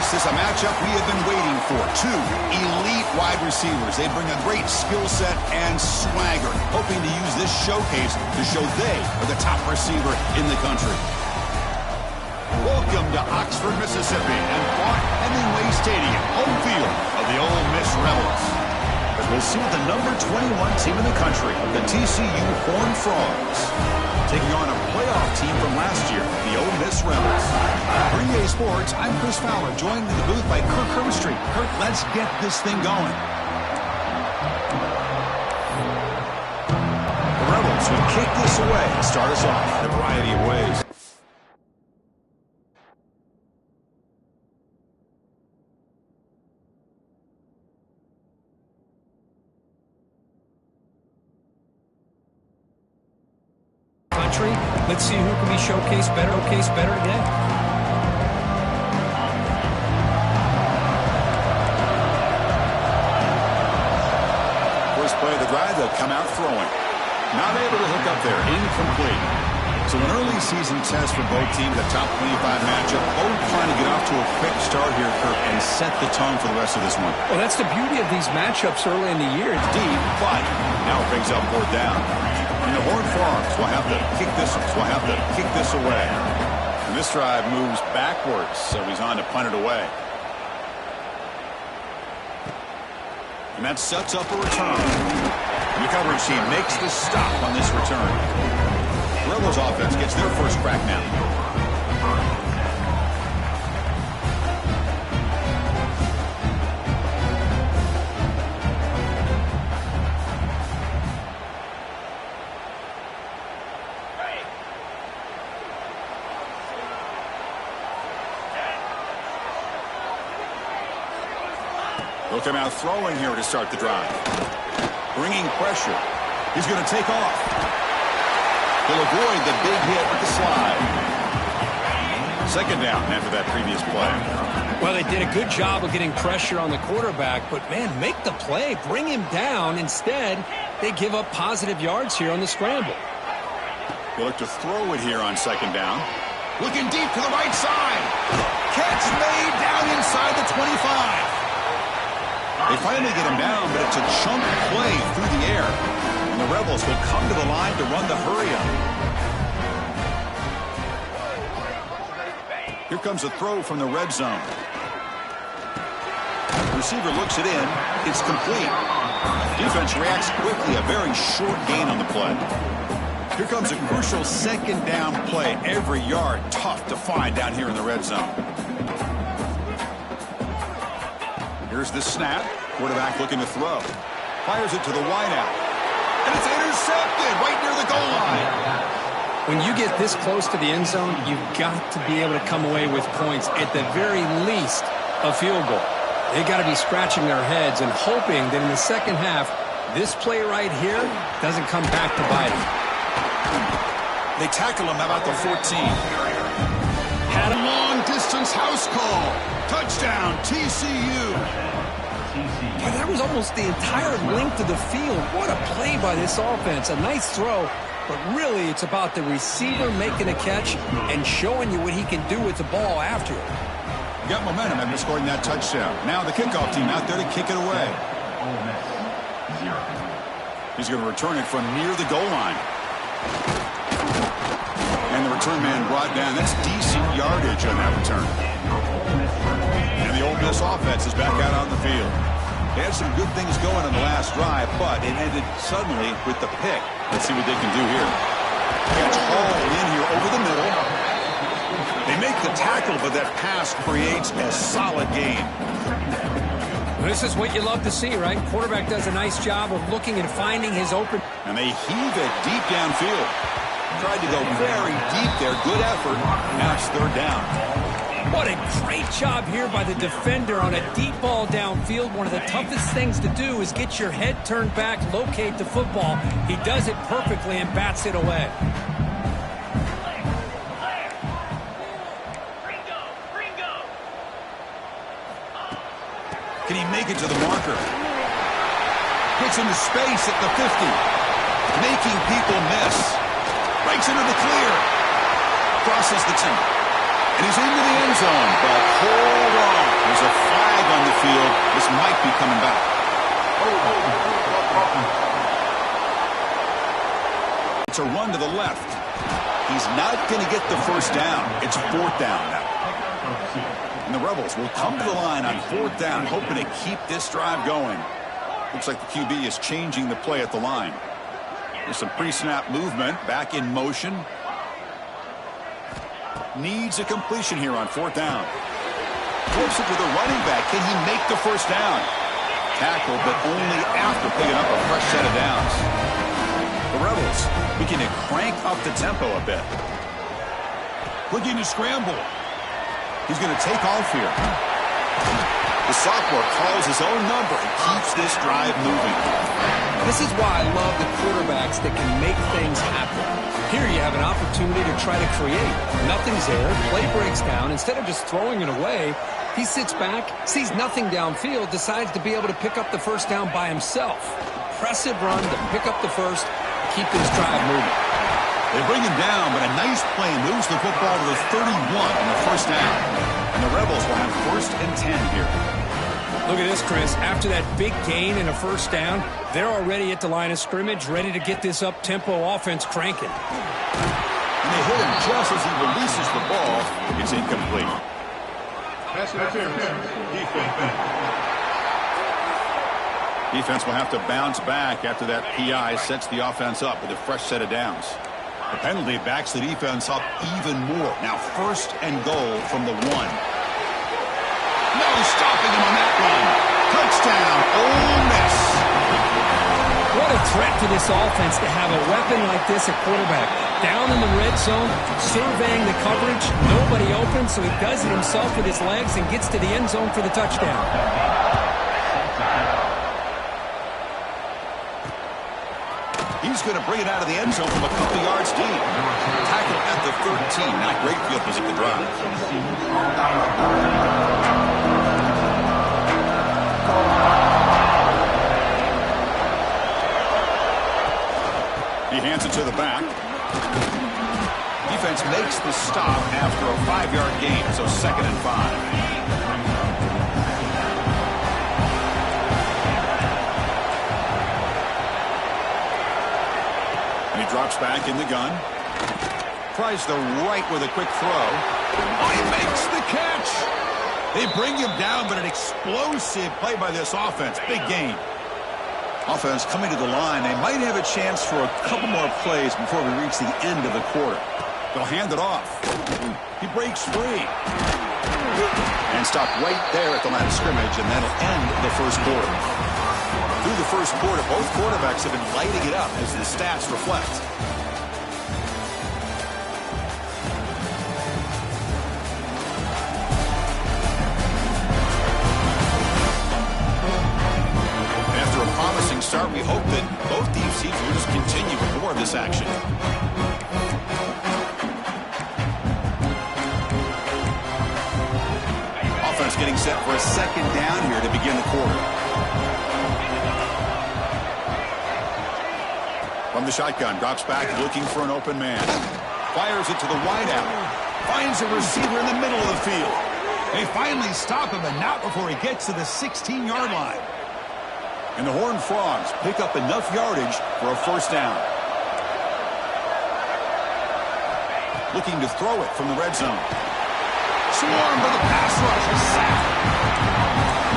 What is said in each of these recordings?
This is a matchup we have been waiting for. Two elite wide receivers. They bring a great skill set and swagger, hoping to use this showcase to show they are the top receiver in the country. Welcome to Oxford, Mississippi, and Fort Hemingway Stadium, home field of the Ole Miss Rebels. As we'll see the number 21 team in the country, the TCU Horned Frogs, taking on a playoff team from last year, the Ole Miss Rebels. For EA Sports, I'm Chris Fowler, joined in the booth by Kirk Hermstreet. Kirk, let's get this thing going. The Rebels will kick this away and start us off in a variety of ways. Let's see who can be showcased better today. First play of the drive, they'll come out throwing. Not able to hook up there. Incomplete. So an early season test for both teams, a top 25 matchup. Both trying to get off to a quick start here, Kirk, and set the tone for the rest of this one. Well, that's the beauty of these matchups early in the year. Deep, but now it brings up fourth down. And the Horned Frogs will have to kick this away. And this drive moves backwards, so he's on to punt it away. And that sets up a return. The coverage team makes the stop on this return. Rebels offense gets their first crack now. He'll come out throwing here to start the drive. Bringing pressure. He's going to take off. He'll avoid the big hit with the slide. Second down after that previous play. Well, they did a good job of getting pressure on the quarterback, but, man, make the play. Bring him down. Instead, they give up positive yards here on the scramble. He'll look to throw it here on second down. Looking deep to the right side. Catch made down inside the 25. They finally get him down, but it's a chunk play through the air. And the Rebels will come to the line to run the hurry-up. Here comes a throw from the red zone. The receiver looks it in. It's complete. Defense reacts quickly. A very short gain on the play. Here comes a crucial second down play. Every yard tough to find down here in the red zone. Here's the snap. Quarterback looking to throw. Fires it to the wideout. And it's intercepted right near the goal line. When you get this close to the end zone, you've got to be able to come away with points. At the very least, a field goal. They've got to be scratching their heads and hoping that in the second half, this play right here doesn't come back to bite them. They tackle him about the 14. Had a long-distance house call. Touchdown, TCU. Yeah, that was almost the entire length of the field. What a play by this offense. A nice throw, but really it's about the receiver making a catch and showing you what he can do with the ball after it. Got momentum after scoring that touchdown. Now the kickoff team out there to kick it away. He's going to return it from near the goal line. And the return man brought down. That's decent yardage on that return. And the Ole Miss offense is back out on the field. They had some good things going on the last drive, but it ended suddenly with the pick. Let's see what they can do here. Catch hauled in here over the middle. They make the tackle, but that pass creates a solid gain. This is what you love to see, right? Quarterback does a nice job of looking and finding his open. And they heave it deep downfield. Tried to go very deep there. Good effort. Now it's third down. What a great job here by the defender on a deep ball downfield. One of the toughest things to do is get your head turned back, locate the football. He does it perfectly and bats it away. Can he make it to the marker? Gets into space at the 50. Making people miss. Breaks into the clear. Crosses the 10. And he's into the end zone, but hold on. be coming back. It's a run to the left. He's not going to get the first down. It's 4th down now. And the Rebels will come to the line on 4th down, hoping to keep this drive going. Looks like the QB is changing the play at the line. There's some pre-snap movement, back in motion. Needs a completion here on 4th down. Closer to the running back. Can he make the first down? Tackle, but only after picking up a fresh set of downs. The Rebels beginning to crank up the tempo a bit. Looking to scramble. He's going to take off here. The sophomore calls his own number and keeps this drive moving. This is why I love the quarterbacks that can make things happen. Here you have an opportunity to try to create. Nothing's there. Play breaks down. Instead of just throwing it away, he sits back, sees nothing downfield, decides to be able to pick up the first down by himself. Impressive run to pick up the first, keep this drive moving. They bring him down, but a nice play moves the football to the 31 on the first down. And the Rebels will have 1st and 10 here. Look at this, Chris. After that big gain and a first down, they're already at the line of scrimmage, ready to get this up-tempo offense cranking. And they hit him just as he releases the ball. It's incomplete. Defense will have to bounce back after that PI sets the offense up with a fresh set of downs. The penalty backs the defense up even more. Now 1st and goal from the 1. No stopping him on that run. Touchdown, Ole Miss. What a threat to this offense to have a weapon like this at quarterback. Down in the red zone, surveying the coverage, nobody open, so he does it himself with his legs and gets to the end zone for the touchdown. He's going to bring it out of the end zone from a couple yards deep. Tackle at the 13. Not great field position to drive. He hands it to the back. Defense makes the stop after a 5-yard gain, so 2nd and 5. And he drops back in the gun. Tries the right with a quick throw. Oh, he makes the catch. They bring him down, but an explosive play by this offense. Big gain. Offense coming to the line. They might have a chance for a couple more plays before we reach the end of the quarter. They'll hand it off. He breaks free. And stop right there at the line of scrimmage, and that'll end the first quarter. Through the first quarter, both quarterbacks have been lighting it up, as the stats reflect. After a promising start, we hope that both these teams will just continue with more of this action. Offense getting set for a 2nd down here to begin the quarter. From the shotgun, drops back looking for an open man. Fires it to the wideout. Finds a receiver in the middle of the field. They finally stop him, and not before he gets to the 16-yard line. And the Horned Frogs pick up enough yardage for a first down. Looking to throw it from the red zone. Swarmed by the pass rush, a sack.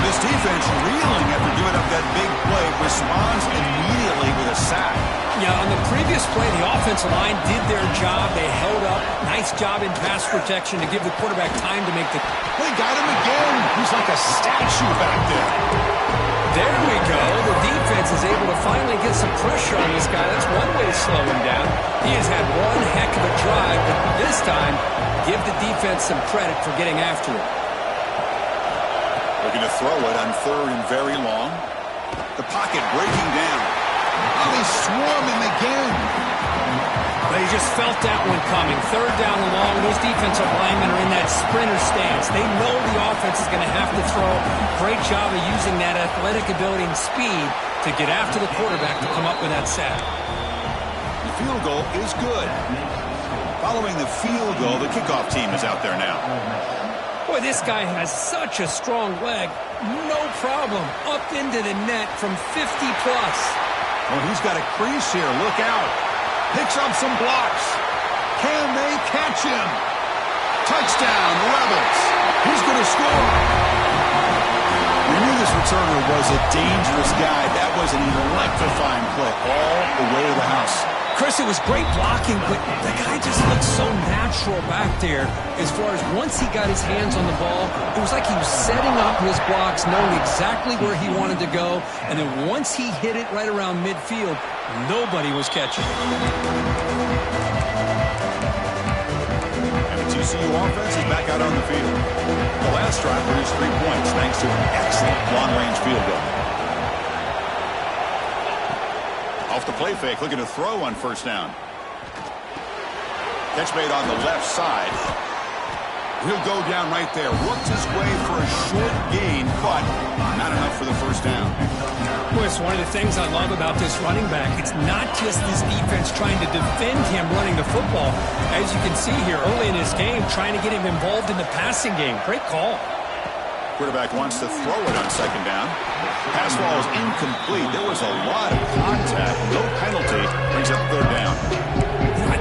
This defense reeling after giving up that big play, responds immediately with a sack. Yeah, on the previous play, the offensive line did their job. They held up. Nice job in pass protection to give the quarterback time to make the... They got him again. He's like a statue back there. There we go. The defense is able to finally get some pressure on this guy. That's one way to slow him down. He has had one heck of a drive, but this time, give the defense some credit for getting after it. Looking to throw it on 3rd and very long. The pocket breaking down. Oh, they swarm him again. They just felt that one coming. 3rd down and long. Those defensive linemen are in that sprinter stance. They know the offense is going to have to throw. Great job of using that athletic ability and speed to get after the quarterback to come up with that sack. The field goal is good. Following the field goal, the kickoff team is out there now. Boy, this guy has such a strong leg. No problem. Up into the net from 50+. Well, he's got a crease here. Look out. Picks up some blocks. Can they catch him? Touchdown, Rebels. He's going to score. We knew this returner was a dangerous guy. That was an electrifying play all the way to the house. Chris, it was great blocking, but the guy just looked so natural back there as far as once he got his hands on the ball, it was like he was setting up his blocks, knowing exactly where he wanted to go, and then once he hit it right around midfield, nobody was catching it. And the TCU offense is back out on the field. The last drive produced 3 points thanks to an excellent long-range field goal. Off the play fake, looking to throw on first down. Catch made on the left side. He'll go down right there. Worked his way for a short gain, but not enough for the first down. Boy, it's one of the things I love about this running back. It's not just this defense trying to defend him running the football. As you can see here early in this game, trying to get him involved in the passing game. Great call. Quarterback wants to throw it on second down. Pass ball is incomplete. There was a lot of contact. No penalty. Brings up third down.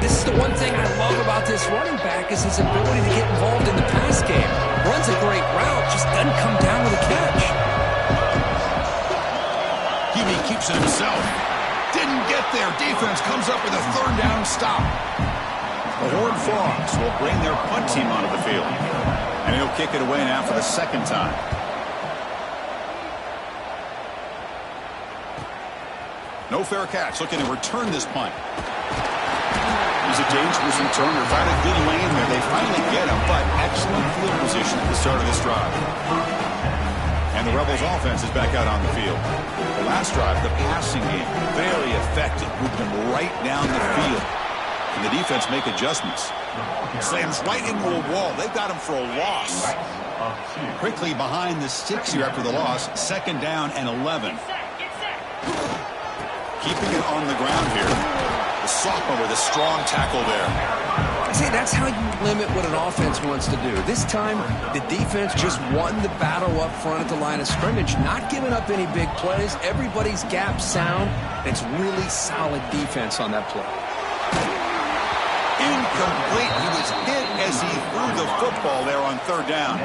This is the one thing I love about this running back is his ability to get involved in the pass game. Runs a great route, just doesn't come down with a catch. Hebe keeps it himself. Didn't get there. Defense comes up with a third down stop. The Horned Frogs will bring their punt team onto the field. And he'll kick it away now for the second time. No fair catch. Looking to return this punt. He's a dangerous returner. Found a good lane there. They finally get him, but excellent field position at the start of this drive. And the Rebels offense is back out on the field. The last drive, the passing game, very effective. Moved them right down the field. And the defense make adjustments. Slams right into a wall. They've got him for a loss. Quickly behind the sticks here after the loss. Second down and 11. Keeping it on the ground here. The sophomore with a strong tackle there. See, that's how you limit what an offense wants to do. This time, the defense just won the battle up front at the line of scrimmage, not giving up any big plays. Everybody's gap sound. It's really solid defense on that play. Incomplete. He was hit as he threw the football there on third down.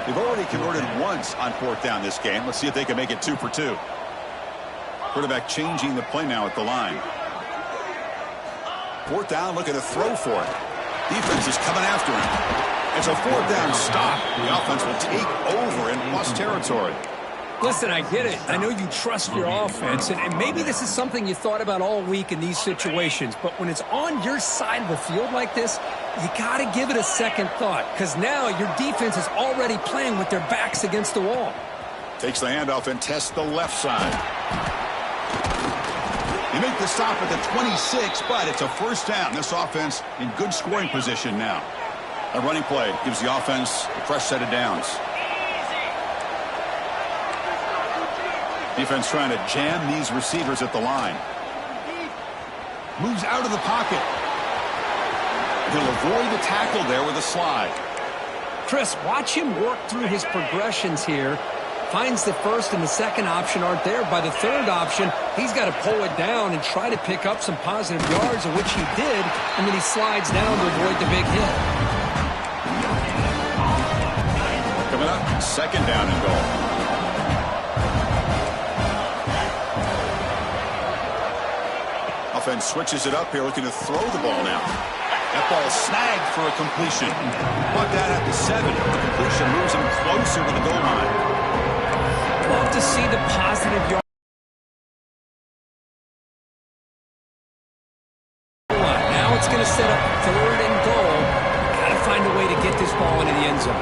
They've already converted once on fourth down this game. Let's see if they can make it 2 for 2. Quarterback changing the play now at the line. Fourth down, looking to throw for it. Defense is coming after him. It's a fourth down stop. The offense will take over in plus territory. Listen, I get it. I know you trust your offense, and maybe this is something you thought about all week in these situations, but when it's on your side of the field like this, you got to give it a second thought, because now your defense is already playing with their backs against the wall. Takes the handoff and tests the left side. They make the stop at the 26, but it's a first down. This offense in good scoring position now. A running play gives the offense a fresh set of downs. Defense trying to jam these receivers at the line. Moves out of the pocket. He'll avoid the tackle there with a slide. Chris, watch him work through his progressions here. Finds the first and the second option aren't there. By the third option, he's got to pull it down and try to pick up some positive yards, of which he did, and then he slides down to avoid the big hit. Coming up, second down and goal. Offense switches it up here, looking to throw the ball now. That ball snagged for a completion. Brought down at the 7. The completion moves him closer to the goal line. Love to see the positive yard. Now it's going to set up third and goal. Got to find a way to get this ball into the end zone.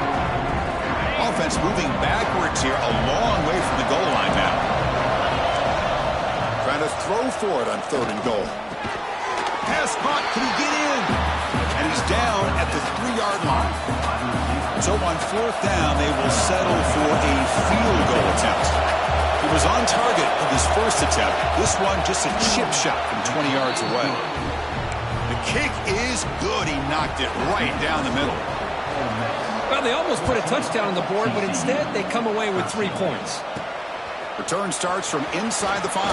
Offense moving backwards here, a long way from the goal line now. Trying to throw for it on third and goal. Pass caught. Can he get in? And he's down at the 3-yard line. So on fourth down, they will settle for a field goal attempt. He was on target with his first attempt. This one just a chip shot from 20 yards away. The kick is good. He knocked it right down the middle. Well, they almost put a touchdown on the board, but instead they come away with 3 points. Return starts from inside the 5.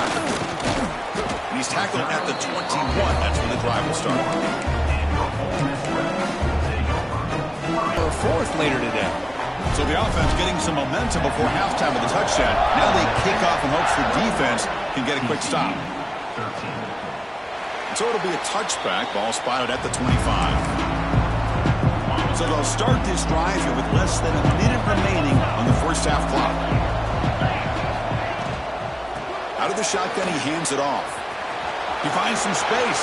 And he's tackled at the 21. That's when the drive will start. For a fourth later today. So the offense getting some momentum before halftime with the touchdown. Now they kick off in hopes the defense can get a quick stop. So it'll be a touchback. Ball spotted at the 25. So they'll start this drive here with less than a minute remaining on the first half clock. Out of the shotgun, he hands it off. He finds some space.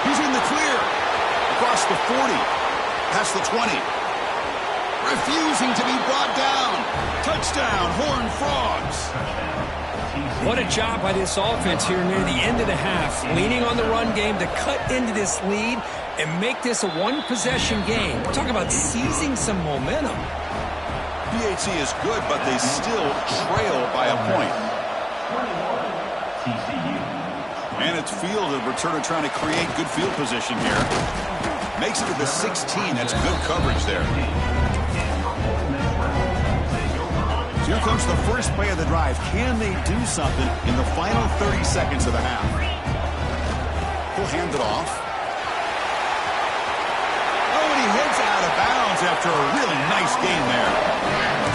He's in the clear. Across the 40. Past the 20. Refusing to be brought down. Touchdown, Horned Frogs. What a job by this offense here near the end of the half. Leaning on the run game to cut into this lead and make this a one-possession game. We're talking about seizing some momentum. PAT is good, but they still trail by a point. And it's field, the returner trying to create good field position here. Makes it to the 16. That's good coverage there. So here comes the first play of the drive. Can they do something in the final 30 seconds of the half? He'll hand it off. Oh, and he heads out of bounds after a really nice game there.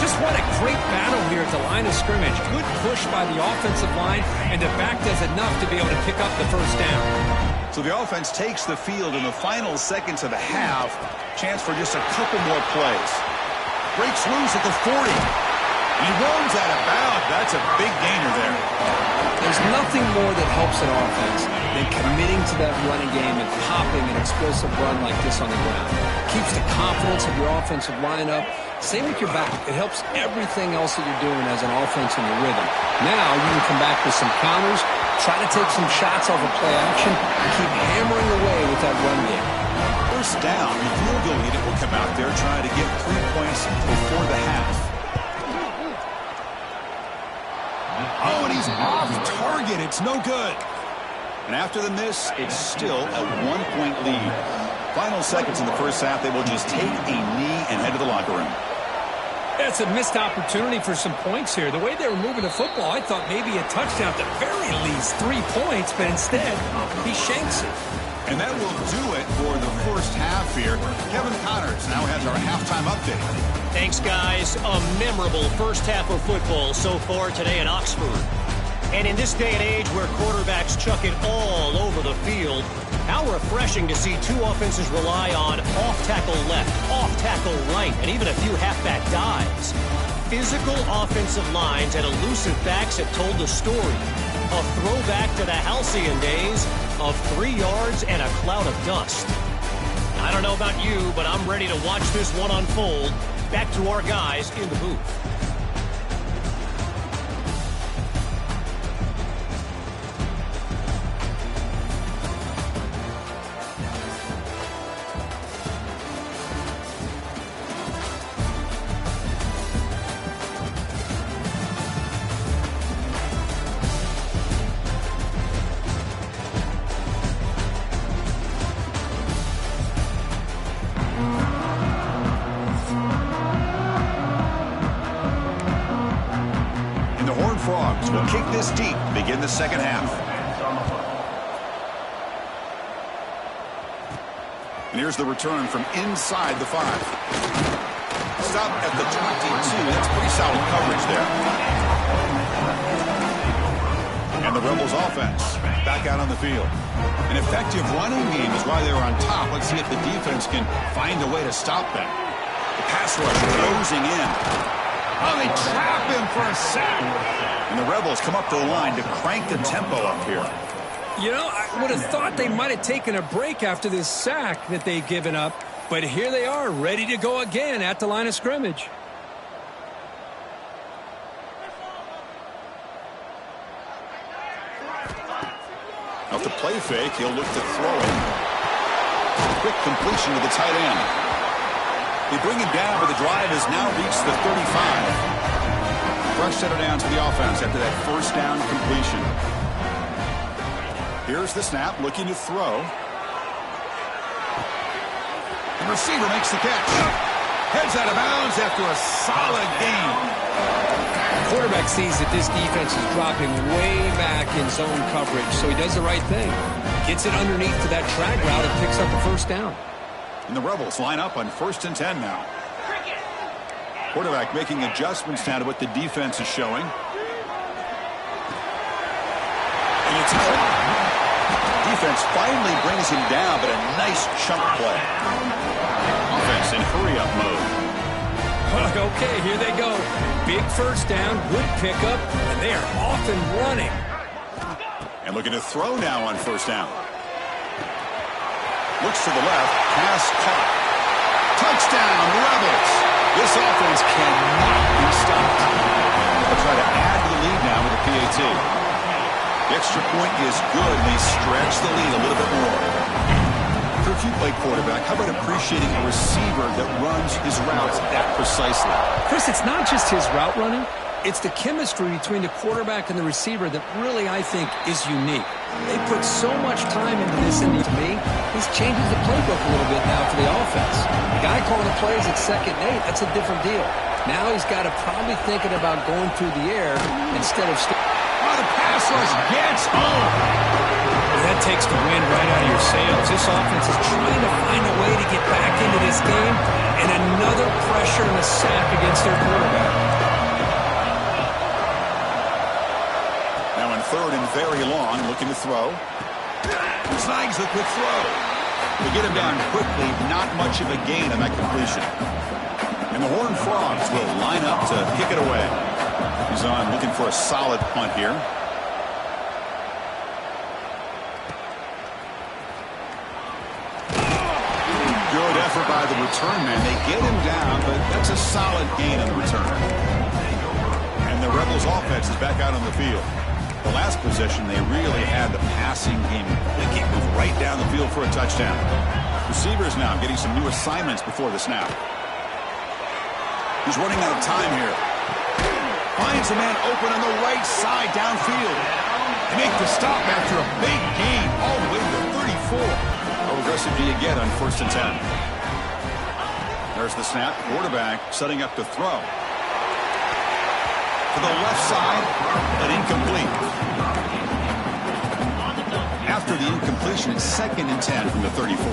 Just what a great battle here at the line of scrimmage. Good push by the offensive line, and the back does enough to be able to pick up the first down. So the offense takes the field in the final seconds of the half. Chance for just a couple more plays. Breaks loose at the 40. He runs out of bounds. That's a big gainer there. There's nothing more that helps an offense than committing to that running game and popping an explosive run like this on the ground. Keeps the confidence of your offensive line up. Same with your back. It helps everything else that you're doing as an offense in your rhythm. Now you can come back with some counters, try to take some shots off of play action, and keep hammering away with that run game. First down, the field goal unit will come out there trying to get 3 points before the half. Oh, and he's off target. It's no good. And after the miss, it's still a 1-point lead. Final seconds in the first half, they will just take a knee and head to the locker room. That's a missed opportunity for some points here. The way they were moving the football, I thought maybe a touchdown at the very least, 3 points, but instead, he shanks it. And that will do it for the first half here. Kevin Connors now has our halftime update. Thanks, guys. A memorable first half of football so far today in Oxford. And in this day and age where quarterbacks chuck it all over the field, how refreshing to see two offenses rely on off-tackle left, off-tackle right, and even a few halfback dives. Physical offensive lines and elusive backs have told the story. A throwback to the halcyon days of 3 yards and a cloud of dust. I don't know about you, but I'm ready to watch this one unfold. Back to our guys in the booth. Frogs will kick this deep to begin the second half. And here's the return from inside the 5. Stop at the 22. That's pretty solid coverage there. And the Rebels offense back out on the field. An effective running game is why they were on top. Let's see if the defense can find a way to stop them. The pass rush closing in. Oh, they trap him for a sack. And the Rebels come up to the line to crank the tempo up here. You know, I would have thought they might have taken a break after this sack that they've given up. But here they are, ready to go again at the line of scrimmage. Off the play fake, he'll look to throw it. Quick completion to the tight end. They bring him down, but the drive has now reached the 35. Fresh setter down to the offense after that first down completion. Here's the snap, looking to throw. The receiver makes the catch. Heads out of bounds after a solid gain. The quarterback sees that this defense is dropping way back in zone coverage, so he does the right thing. Gets it underneath to that drag route and picks up a first down. And the Rebels line up on 1st and 10 now. Quarterback making adjustments now to what the defense is showing. And it's out. Defense finally brings him down, but a nice chunk play. Offense in hurry-up mode. Okay, here they go. Big first down, good pickup, and they are off and running. And looking to throw now on 1st down. Looks to the left, pass caught. Touchdown, Rebels! This offense cannot be stopped. They'll try to add to the lead now with a PAT. The extra point is good, and they stretch the lead a little bit more. For if you play quarterback, how about appreciating a receiver that runs his routes that precisely? Chris, it's not just his route running. It's the chemistry between the quarterback and the receiver that really, I think, is unique. They put so much time into this, and to me, this changes the playbook a little bit now for the offense. The guy calling the plays at 2nd and 8, that's a different deal. Now he's got to probably thinking about going through the air instead of... The pass rush gets home. That takes the wind right out of your sails. This offense is trying to find a way to get back into this game, and another pressure and a sack against their quarterback. Now in 3rd and very long, looking to throw. Snags the quick throw. They get him down quickly, not much of a gain on that completion. And the Horned Frogs will line up to kick it away. He's on looking for a solid punt here. Good effort by the return man. They get him down, but that's a solid gain on the return. And the Rebels offense is back out on the field. The last possession, they really had the passing game clicking, move right down the field for a touchdown. Receivers now getting some new assignments before the snap. He's running out of time here. Finds a man open on the right side downfield. They make the stop after a big gain all the way to the 34. How aggressive do you get on 1st and 10? There's the snap. Quarterback setting up to throw. To the left side, but incomplete. After the incompletion, it's 2nd and 10 from the 34.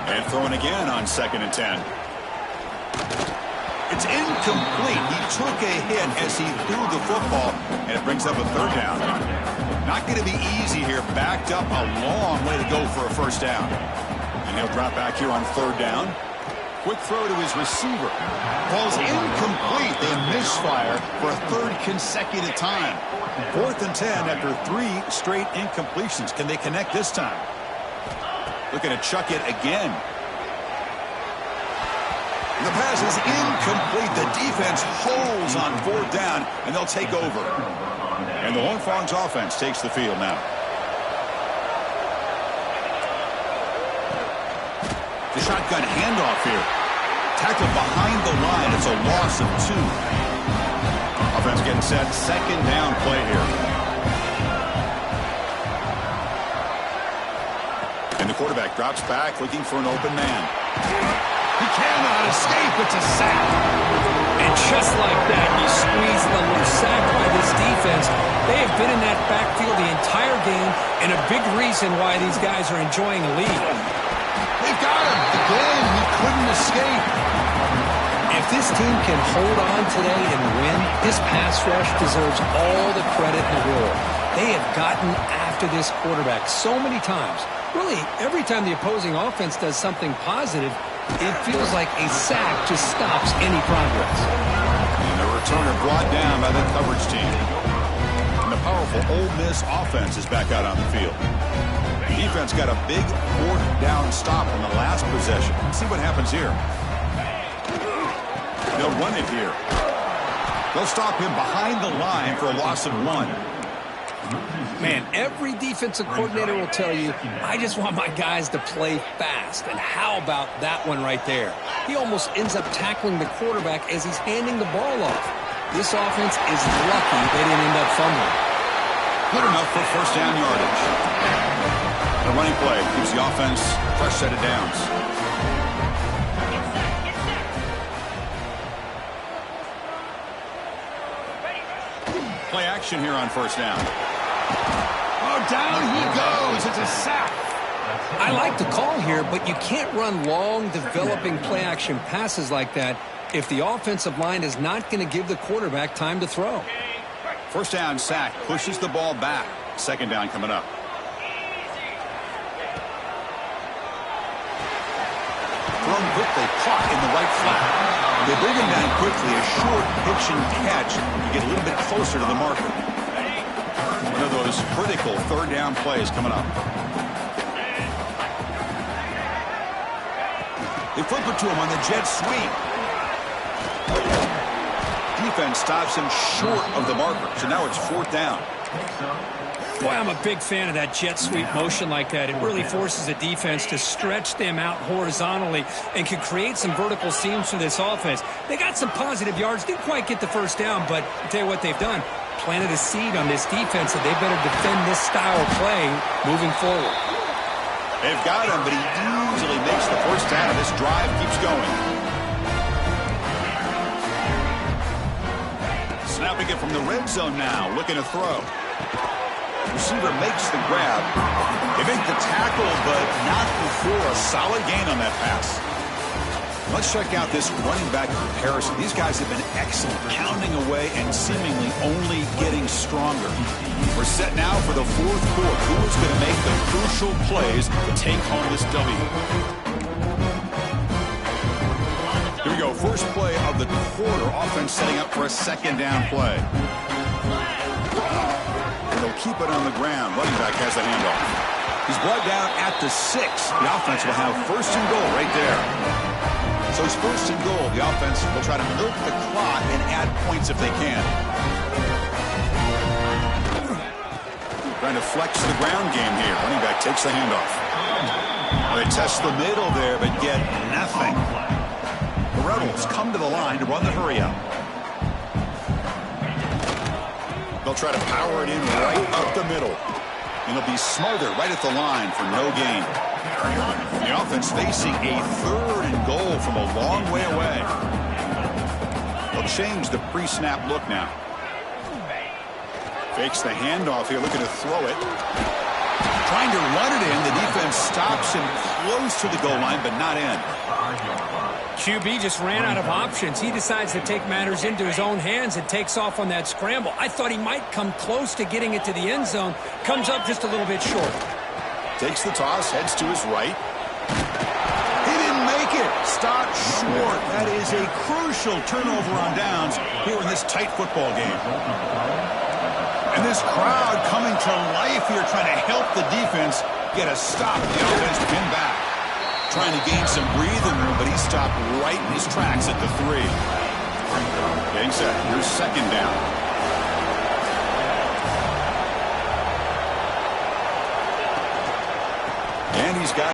And throwing again on 2nd and 10. It's incomplete. He took a hit as he threw the football, and it brings up a 3rd down. Not going to be easy here. Backed up a long way to go for a 1st down. And he'll drop back here on 3rd down. Quick throw to his receiver. Ball's incomplete. They misfire for a 3rd consecutive time. 4th and 10 after 3 straight incompletions. Can they connect this time? Looking to chuck it again. The pass is incomplete. The defense holds on 4th down, and they'll take over. And the Horned Frogs offense takes the field now. The shotgun handoff here. Tackled behind the line. It's a loss of 2. Offense getting set. 2nd down play here. And the quarterback drops back looking for an open man. He cannot escape. It's a sack. And just like that, you squeeze the little sack by this defense. They have been in that backfield the entire game, and a big reason why these guys are enjoying a lead. They've got him. Again, he couldn't escape. If this team can hold on today and win, this pass rush deserves all the credit in the world. They have gotten after this quarterback so many times. Really, every time the opposing offense does something positive, it feels like a sack just stops any progress. And the returner brought down by the coverage team. And the powerful Ole Miss offense is back out on the field. The defense got a big 4th down stop on the last possession. Let's see what happens here. They'll run it here. They'll stop him behind the line for a loss of 1. Man, every defensive coordinator will tell you, I just want my guys to play fast. And how about that one right there? He almost ends up tackling the quarterback as he's handing the ball off. This offense is lucky they didn't end up fumbling. Good enough for 1st down yardage. The running play gives the offense a fresh set of downs. Play action here on first down. Oh, down he goes. It's a sack. I like the call here, but you can't run long, developing play-action passes like that if the offensive line is not going to give the quarterback time to throw. First down sack, pushes the ball back. Second down coming up. Thrown quickly, caught in the right flat. They bring him down quickly, a short pitch and catch. You get a little bit closer to the marker. One of those critical third down plays coming up. They flip it to him on the jet sweep. Defense stops him short of the marker, so now it's fourth down. Boy, I'm a big fan of that jet sweep motion like that. It really forces a defense to stretch them out horizontally and can create some vertical seams for this offense. They got some positive yards, didn't quite get the first down, but I'll tell you what they've done. Planted a seed on this defense that they better defend this style of play moving forward. They've got him, but he easily makes the first down. This drive keeps going. Snapping it from the red zone now, looking to throw. Receiver makes the grab. They make the tackle, but not before a solid gain on that pass. Let's check out this running back comparison. These guys have been excellent, pounding away and seemingly only getting stronger. We're set now for the fourth quarter. Who is going to make the crucial plays to take home this W? Here we go. First play of the quarter. Offense setting up for a second down play. They'll keep it on the ground. Running back has the handoff. He's brought down at the 6. The offense will have first and goal right there. So it's first and goal. The offense will try to milk the clock and add points if they can. Trying to flex the ground game here. Running back takes the handoff. Well, they test the middle there, but get nothing. The Rebels come to the line to run the hurry up. They'll try to power it in right up the middle. And it'll be smothered right at the line for no gain. The offense facing a third and goal from a long way away. They'll change the pre-snap look now. Fakes the handoff here, looking to throw it. Trying to run it in. The defense stops him close to the goal line, but not in. QB just ran out of options. He decides to take matters into his own hands and takes off on that scramble. I thought he might come close to getting it to the end zone. Comes up just a little bit short. Takes the toss, heads to his right. He didn't make it. Stopped short. That is a crucial turnover on downs here in this tight football game. And this crowd coming to life here, trying to help the defense get a stop. The offense pinned back. Trying to gain some breathing room, but he stopped right in his tracks at the 3. Getting set. Here's second down. And he's got